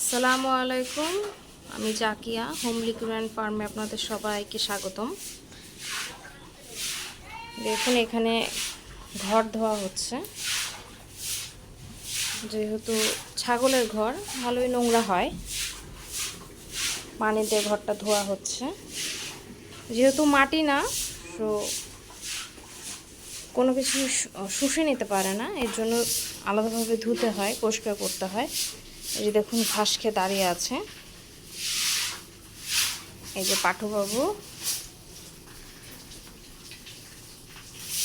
আসসালামু আলাইকুম। আমি জাকিয়া, হোমলি গ্র্যান্ড ফার্মে আপনাদের সবাইকে স্বাগতম। দেখুন এখানে ঘর ধোয়া হচ্ছে, যেহেতু ছাগলের ঘর ভালোই নোংরা হয়, পানি দিয়ে ঘরটা ধোয়া হচ্ছে। যেহেতু মাটি না, তো কোনো কিছু শুষে নিতে পারে না, এর জন্য আলাদাভাবে ধুতে হয়, পরিষ্কার করতে হয়। এই যে দেখুন ঘাস খেয়ে দাঁড়িয়ে আছে, এই যে পাঠু বাবু।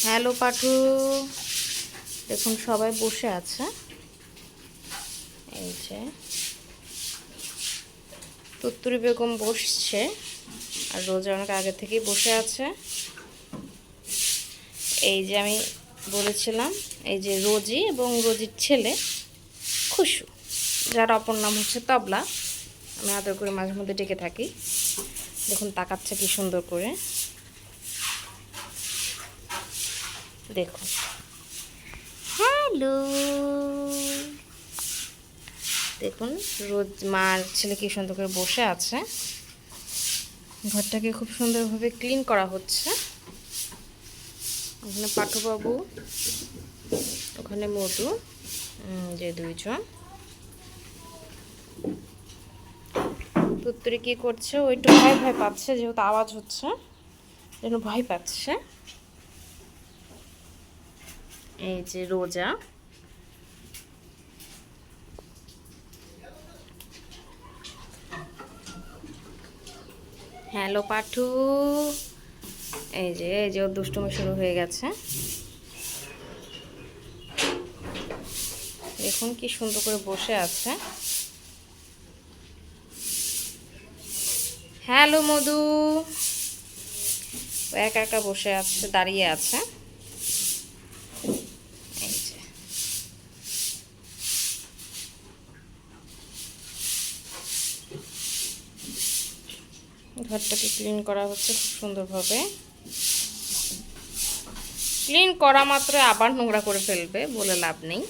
হ্যালো পাঠু, দেখুন সবাই বসে আছে। এই যে তুত্তুরি বেগম বসছে, আর রোজা অনেক আগে থেকেই বসে আছে। এই যে আমি বলেছিলাম, এই যে রোজি এবং রোজির ছেলে খুশু, যার অপর নাম হচ্ছে তবলা, আমি আদর করে মাঝে মধ্যে ডেকে থাকি। দেখুন তাকাচ্ছে কি সুন্দর করে, দেখুন। হ্যালো, দেখুন রোজ মার ছেলে কি সুন্দর করে বসে আছে। ঘরটাকে খুব সুন্দরভাবে ক্লিন করা হচ্ছে। ওখানে পাঠুবাবু, ওখানে মধু, যে দুইজন। তুত্তুরি কি করছে? ও একটু ভয় ভয় পাচ্ছে, যেহেতু আওয়াজ হচ্ছে যেন ভয় পাচ্ছে। এই যে রোজা, হ্যালো পাঠু। এই যে ওর দুষ্টুমি শুরু হয়ে গেছে। দেখুন কি সুন্দর করে বসে আছে। হ্যালো মধু, ও একা একা বসে আছে, দাঁড়িয়ে আছে। এই যে ঘরটাকে ক্লিন করা হচ্ছে খুব সুন্দরভাবে। ক্লিন করা মাত্র আবার নোংরা করে ফেলবে, বলে লাভ নেই।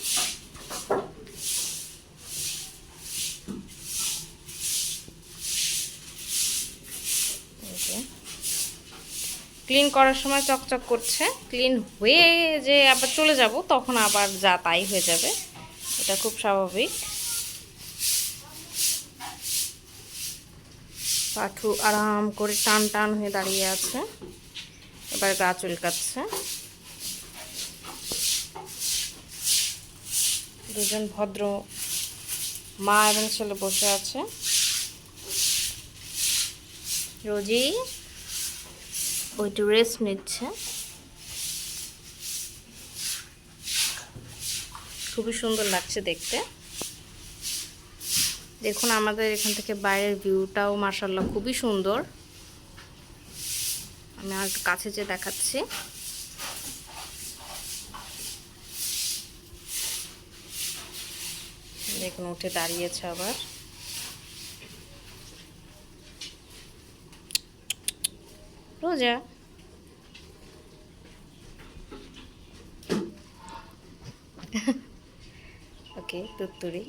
ক্লিন করার সময় চকচক করছে, ক্লিন হয়ে যে আবার চলে যাব তখন আবার যা তাই হয়ে যাবে, এটা খুব স্বাভাবিক। পাঠু আরাম করে টান টান হয়ে দাঁড়িয়ে আছে, এবার গা চুলকাচ্ছে। দুজন ভদ্র মা এবং ছেলে বসে আছে। রোজি ওইটু রেস্ট নিচ্ছে। খুবই সুন্দর লাগছে দেখতে। দেখুন আমাদের এখান থেকে বাইরের ভিউটাও মাশাআল্লাহ খুবই সুন্দর। আমি আর একটু কাছে যেয়ে দেখাচ্ছি। দেখুন উঠে দাঁড়িয়েছে আবার। রোজা, ওকে তুত্তুরি।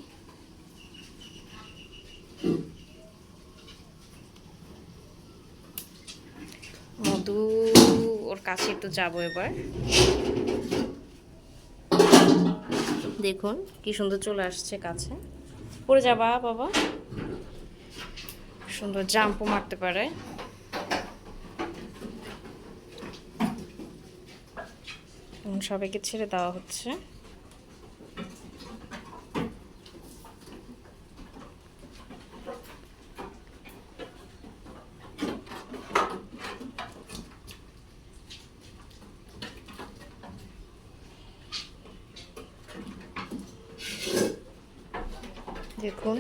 মধু, ওর কাছে একটু যাবো এবার। দেখুন কি সুন্দর চলে আসছে কাছে। পড়ে যাবা বাবা, সুন্দর জাম্পও মারতে পারে। সবাইকে ছেড়ে দেওয়া হচ্ছে। দেখুন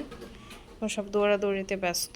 সব দৌড়াদৌড়িতে ব্যস্ত।